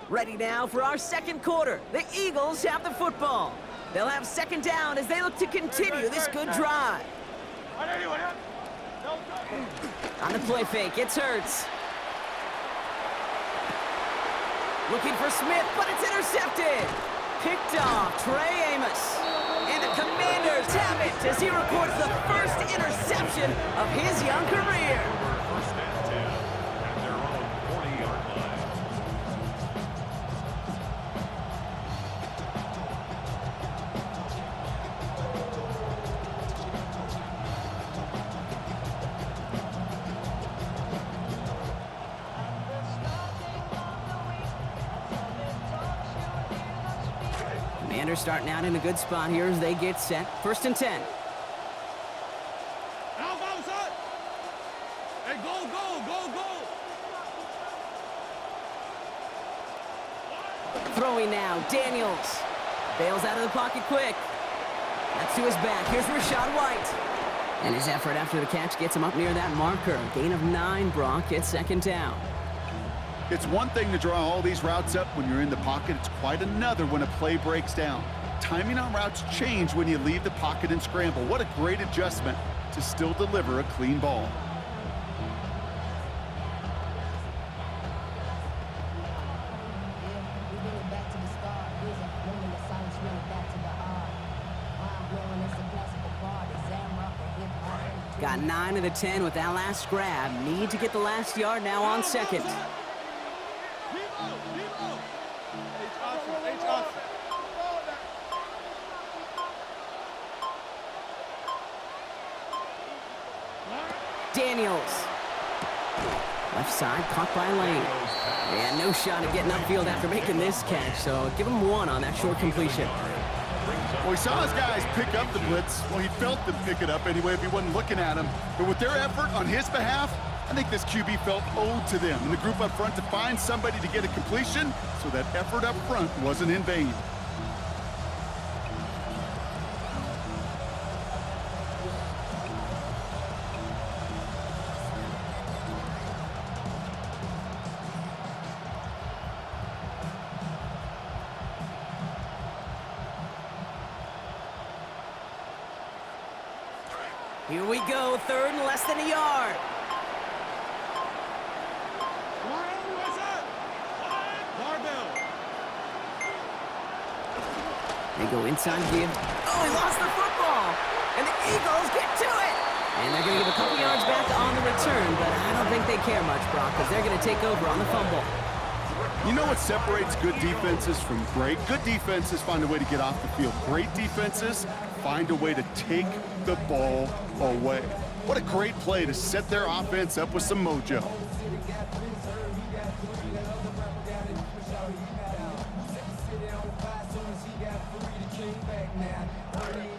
Ready now for our second quarter. The Eagles have the football. They'll have second down as they look to continue this good drive. On the play fake, it's Hurts. Looking for Smith, but it's intercepted. Picked off Trey Amos. And the Commanders have it as he records the first interception of his young career. First and 10 at their own 40-yard line. Commanders starting out in a good spot here as they get set. First and 10. Hey, go, go, go, go! Throwing now, Daniels. Bails out of the pocket quick. That's to his back. Here's Rachaad White. And his effort after the catch gets him up near that marker. Gain of 9, Brock. It's second down. It's one thing to draw all these routes up when you're in the pocket. It's quite another when a play breaks down. Timing on routes change when you leave the pocket and scramble. What a great adjustment to still deliver a clean ball. Got 9 of the 10 with that last grab. Need to get the last yard now on second. Daniels. Left side, caught by Lane. Yeah, no shot at getting upfield after making this catch, so give him 1 on that short completion. Well, he saw his guys pick up the blitz. Well, he felt them pick it up anyway if he wasn't looking at him. But with their effort on his behalf, I think this QB felt owed to them and the group up front to find somebody to get a completion, so that effort up front wasn't in vain. Here we go, third and less than a yard. They go inside give. Oh, he lost the football! And the Eagles get to it! And they're going to give a couple yards back on the return, but I don't think they care much, Brock, because they're going to take over on the fumble. You know what separates good defenses from great? Good defenses find a way to get off the field. Great defenses find a way to take the ball away. What a great play to set their offense up with some mojo.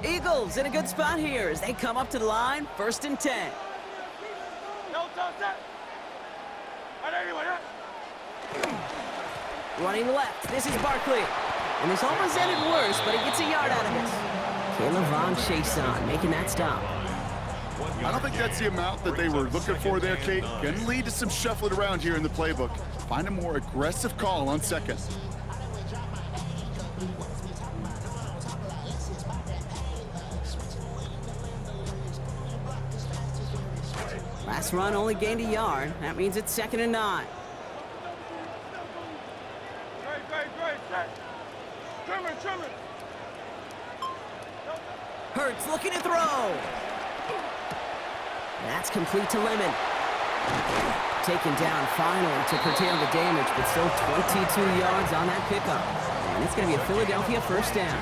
Eagles in a good spot here as they come up to the line, first and 10. Running left, this is Barkley. And this almost ended worse, but he gets a yard out of it. Caleb Von Chason making that stop. I don't think that's the amount that they were looking for there, Kate. Can lead to some shuffling around here in the playbook. Find a more aggressive call on second. Last run only gained a yard. That means it's second and 9. Hurts looking to throw. That's complete to Lemon. Taken down finally to curtail the damage, but still 22 yards on that pickup. And it's going to be a Philadelphia first down.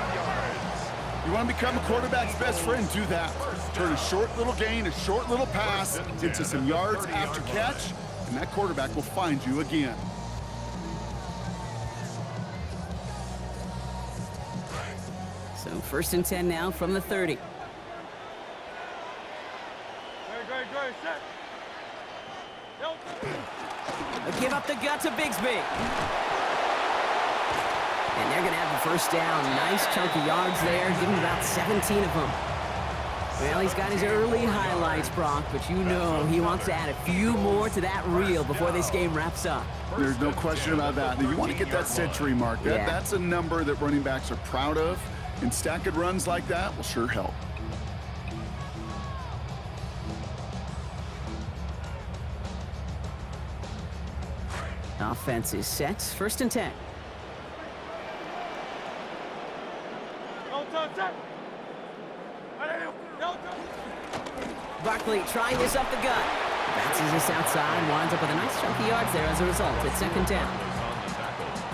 You want to become a quarterback's best friend, do that. Turn a short little gain, a short little pass into some yards after catch, and that quarterback will find you again. So first and 10 now from the 30. Give up the gut to Bigsby. And they're going to have the first down. Nice chunk of yards there. Give him about 17 of them. Well, he's got his early highlights, Brock, but you know he wants to add a few more to that reel before this game wraps up. There's no question about that. And if you want to get that century mark, that's a number that running backs are proud of. And stacking runs like that will sure help. Offense is set. 1st and 10. Barkley trying this up the gut. Bounces this outside, winds up with a nice chunk of yards there as a result. It's 2nd down.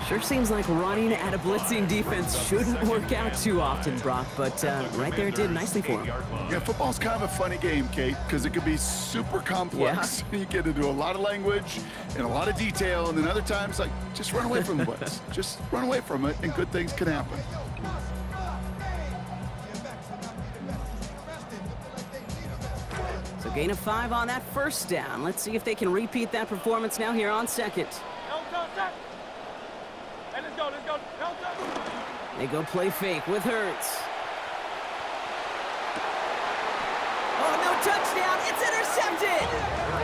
Sure seems like running at a blitzing defense shouldn't work out too often, Brock, but right there it did nicely for him. Yeah, football's kind of a funny game, Kate, because it can be super complex. Yeah. You get into a lot of language and a lot of detail, and then other times, like, just run away from the blitz. Just run away from it, and good things can happen. So gain of 5 on that 1st down. Let's see if they can repeat that performance now here on 2nd. They go play fake with Hurts. Oh, no touchdown. It's intercepted.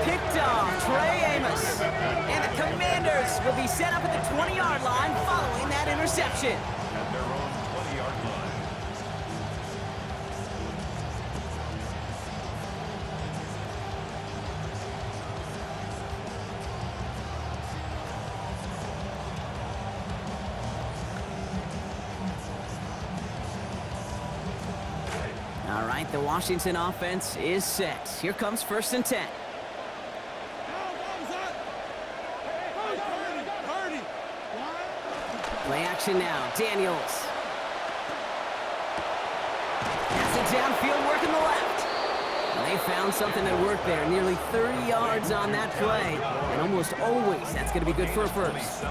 Picked off Trey Amos. And the Commanders will be set up at the 20-yard line following that interception. At their own 20-yard line. All right, the Washington offense is set. Here comes 1st and 10. Play action now. Daniels. That's it downfield, working the left. Well, they found something that worked there. Nearly 30 yards on that play. And almost always, that's going to be good for a first.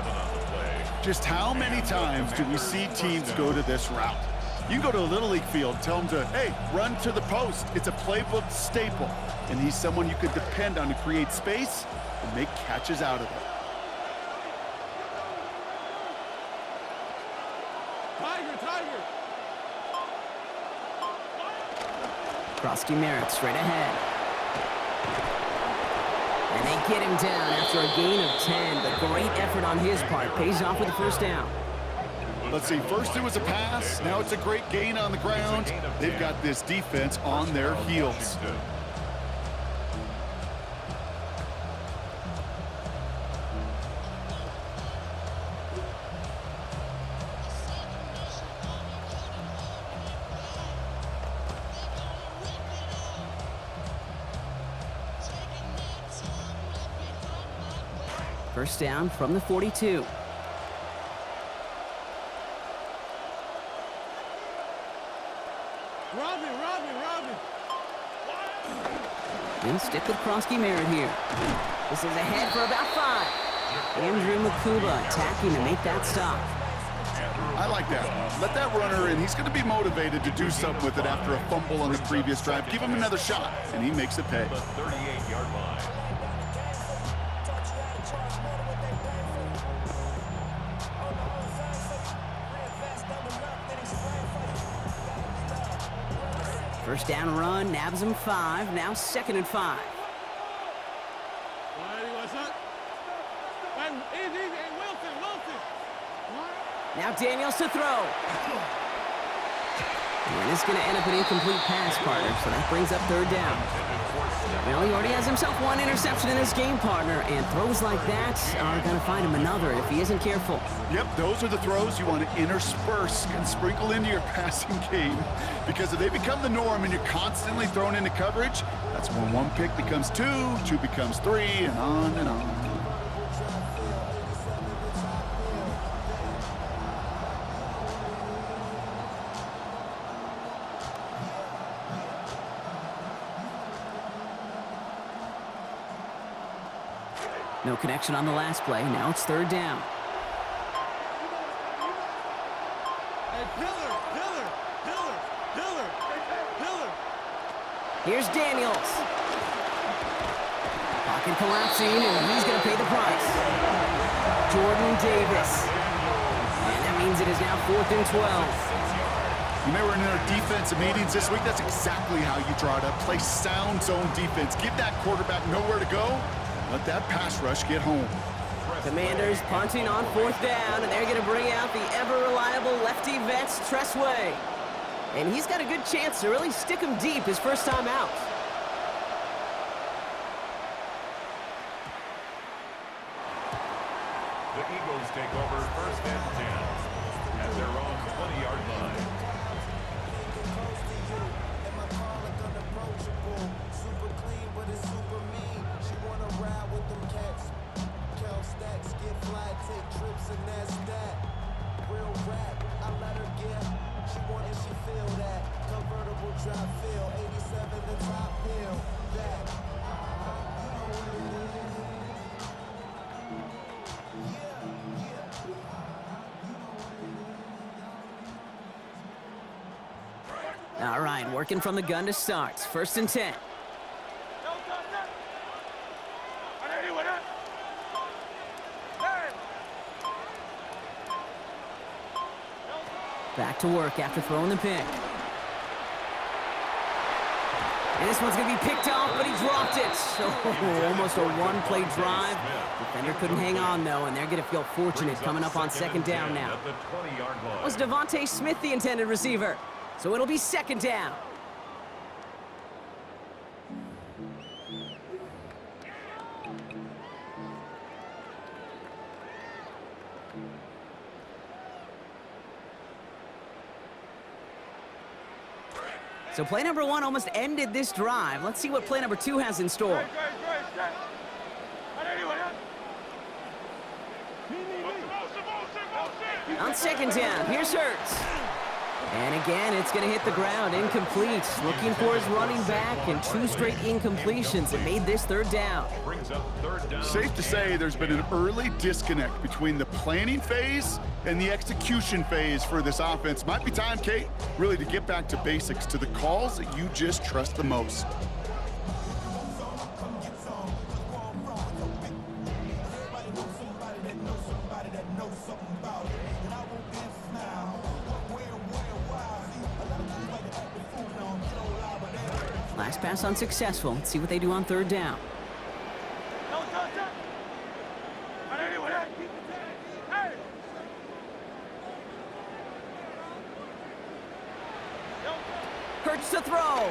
Just how many times do we see teams go to this route? You go to a Little League field, tell them to, hey, run to the post. It's a playbook staple. And he's someone you could depend on to create space and make catches out of it. Tiger! Krosky Merritt straight ahead. And they get him down after a gain of 10. But great effort on his part. Pays off with the 1st down. Let's see, first it was a pass, now it's a great gain on the ground. They've got this defense on their heels. First down from the 42. Robbie. And stick with Krosky Merritt here. This is ahead for about 5. Andrew Makuba attacking to make that stop. I like that. Let that runner in. He's going to be motivated to do something with it after a fumble on the previous drive. Give him another shot, and he makes it pay. The 38-yard line. First down run, nabs him 5. Now 2nd and 5. Now Daniels to throw. And it's going to end up an incomplete pass, partner, so that brings up 3rd down. Well, he already has himself 1 interception in his game, partner, and throws like that are going to find him another if he isn't careful. Yep, those are the throws you want to intersperse and sprinkle into your passing game, because if they become the norm and you're constantly thrown into coverage, that's when 1 pick becomes 2, 2 becomes 3, and on and on. No connection on the last play. Now it's 3rd down. Hey, Pillar. Here's Daniels. Pocket collapsing, and he's going to pay the price. Jordan Davis. And that means means it is now 4th and 12. Remember in our defensive meetings this week, that's exactly how you draw it up. Play sound zone defense. Give that quarterback nowhere to go. Let that pass rush get home. Commanders punting on 4th down, and they're going to bring out the ever-reliable lefty vets, Tressway. And he's got a good chance to really stick him deep his first time out. The Eagles take over 1st and 10 at their own 20-yard line. All right, working from the gun to start. 1st and 10. Back to work after throwing the pick. And this one's going to be picked off, but he dropped it. So almost a one-play drive. Defender couldn't hang on, though, and they're going to feel fortunate coming up on 2nd down now. Was Devontae Smith the intended receiver? So it'll be 2nd down. So play number 1 almost ended this drive. Let's see what play number 2 has in store. On 2nd down, here's Hurts. And again, it's going to hit the ground, incomplete. Looking for his running back, and 2 straight incompletions. It made this 3rd down. Safe to say there's been an early disconnect between the planning phase and the execution phase for this offense. Might be time, Kate, really to get back to basics, to the calls that you just trust the most. Last pass unsuccessful. Let's see what they do on 3rd down. Hurts to throw.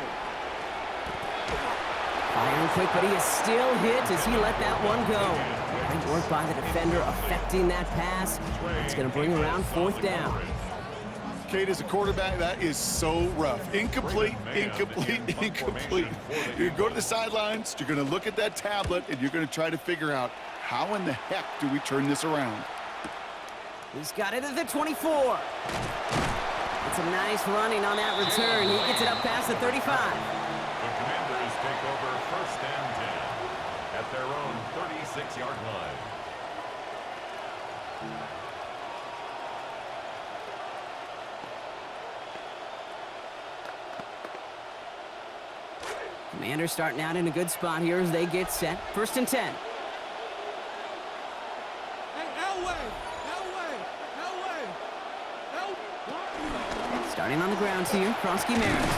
Firing quick, but he is still hit as he let that one go. Great work by the defender affecting that pass. It's going to bring around 4th down. Kate, as a quarterback, that is so rough. Incomplete, incomplete, incomplete. You're going to go to the sidelines, you're going to look at that tablet, and you're going to try to figure out how in the heck do we turn this around. He's got it at the 24. It's a nice running on that return. He gets it up past the 35. The Commanders take over 1st and 10 at their own 36-yard line. Commanders starting out in a good spot here as they get set. 1st and 10. Starting on the ground here, Krosky Merritt.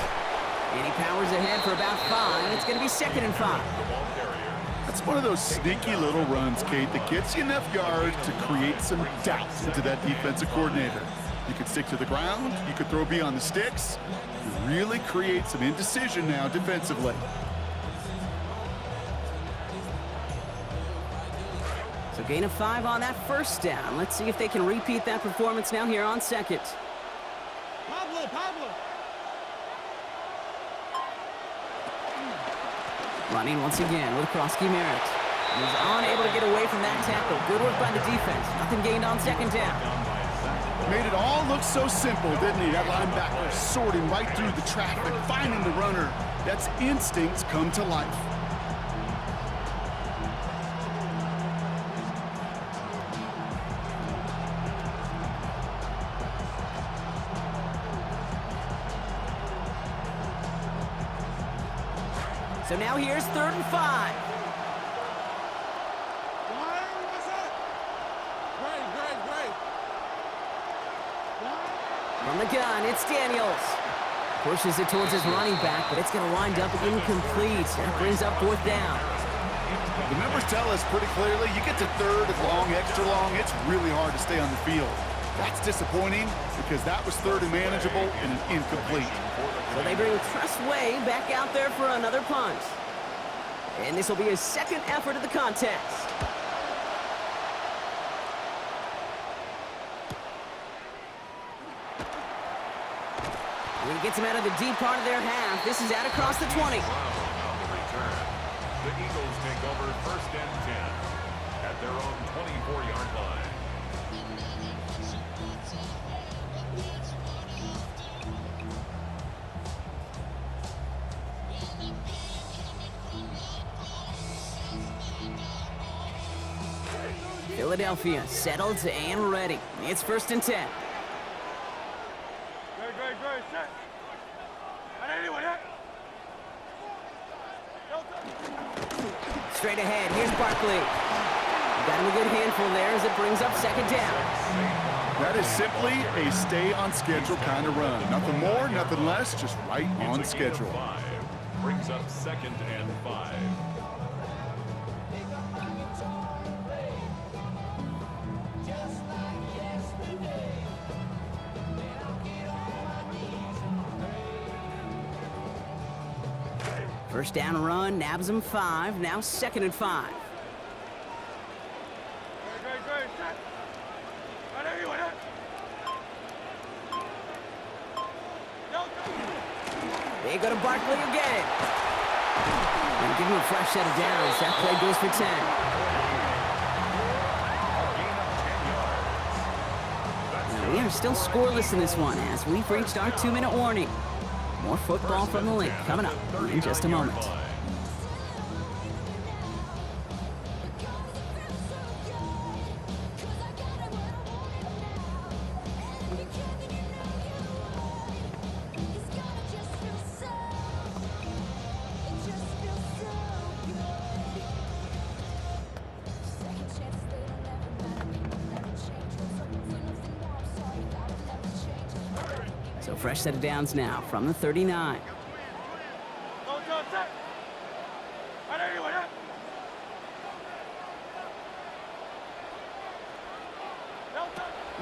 And he powers ahead for about 5. It's going to be 2nd and 5. That's one of those sneaky little runs, Kate, that gets you enough yards to create some doubt into that defensive coordinator. You could stick to the ground, you could throw beyond the sticks, you really create some indecision now defensively. So gain of 5 on that 1st down. Let's see if they can repeat that performance now here on 2nd. Pablo. Running once again with Krosky Merritt. He's unable to get away from that tackle. Good work by the defense. Nothing gained on 2nd down. Made it all look so simple, didn't he? That linebacker sorting right through the traffic, finding the runner. That's instincts come to life. So now here's 3rd and 5. Great. From the gun, it's Daniels. Pushes it towards his running back, but it's going to wind up incomplete. That brings up 4th down. The numbers tell us pretty clearly, you get to 3rd and long, extra long, it's really hard to stay on the field. That's disappointing because that was 3rd and manageable and an incomplete. So they bring Trustway back out there for another punt. And this will be his 2nd effort of the contest. And he gets him out of the deep part of their half. This is out across the 20. On the return. The Eagles take over 1st and 10 at their own 24-yard line. Philadelphia settled and ready. It's 1st and 10. Great, set. Straight ahead, here's Barkley. Got him a good handful there as it brings up 2nd down. That is simply a stay-on-schedule kind of run. Nothing more, nothing less, just right on schedule. 5 brings up 2nd and 5. First down run, nabs him 5. Now 2nd and 5. Great, set. They go to Barkley again. And give him a fresh set of downs. That play goes for 10. We are still scoreless in this one as we've reached our 2-minute warning. More football from the link coming up in just a moment. So fresh set of downs now from the 39.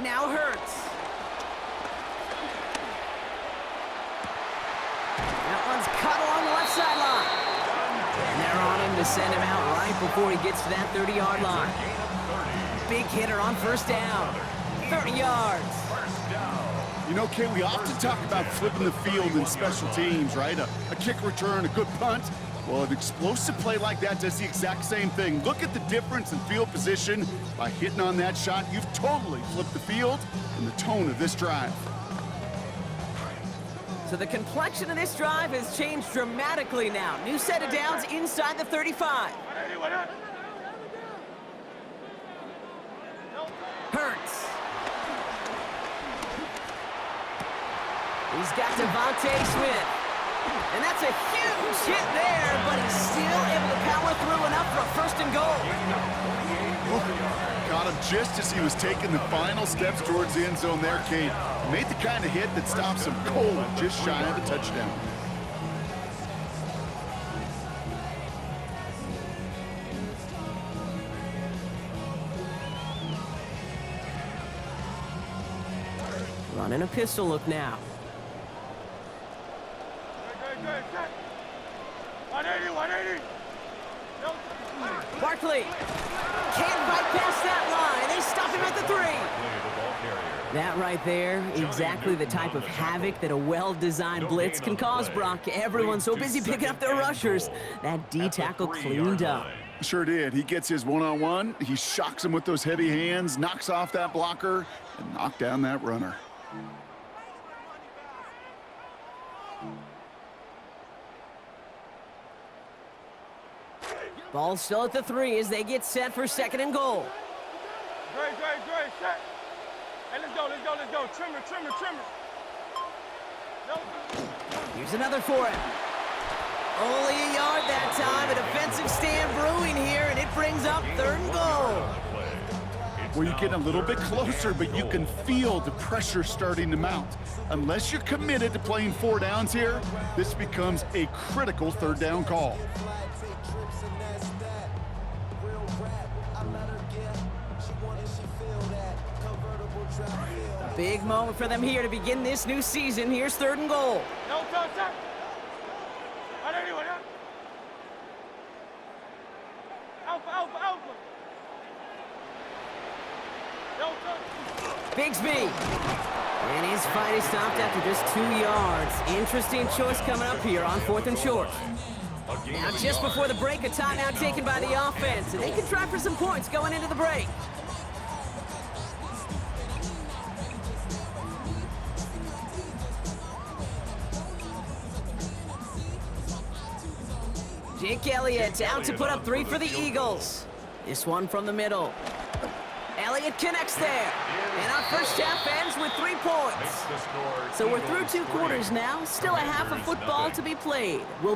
Now Hurts. That one's cut along the left sideline. And they're on him to send him out right before he gets to that 30-yard line. Big hitter on 1st down. 30 yards. You know, Kay, we often talk about flipping the field in special teams, right? A kick return, a good punt. Well, an explosive play like that does the exact same thing. Look at the difference in field position. By hitting on that shot, you've totally flipped the field and the tone of this drive. So the complexion of this drive has changed dramatically now. New set of downs inside the 35. Hurts. He's got Devontae Smith. And that's a huge hit there, but he's still able to power through enough for a 1st and goal. Got him just as he was taking the final steps towards the end zone there, Kate. Made the kind of hit that stops him cold, just shy of a touchdown. Running a pistol look now. Set. 180. Barkley can't bypass that line. They stop him at the 3. That right there, exactly the type of havoc that a well-designed blitz can cause, Brock. Everyone's so busy picking up their rushers. That D tackle cleaned up. Sure did. He gets his one-on-one. He shocks him with those heavy hands, knocks off that blocker, and knocks down that runner. Ball still at the 3 as they get set for 2nd and goal. Great, set. Hey, let's go. Trimmer. Here's another for him. Only a yard that time. A defensive stand brewing here, and it brings up 3rd and goal. where you get a little bit closer, but you can feel the pressure starting to mount. Unless you're committed to playing 4 downs here, this becomes a critical 3rd down call. A big moment for them here to begin this new season. Here's 3rd and goal. No touch, touch. Alpha, alpha, alpha. No touch. Bigsby. And his fight is stopped after just 2 yards. Interesting choice coming up here on 4th and short. Now just before the break, a timeout taken by the offense, and they can try for some points going into the break. Jake Elliott out to put up 3 for the Eagles. This one from the middle. Elliott connects there. And our first half ends with 3 points. So we're through 2 quarters now. Still a half of football to be played. We'll be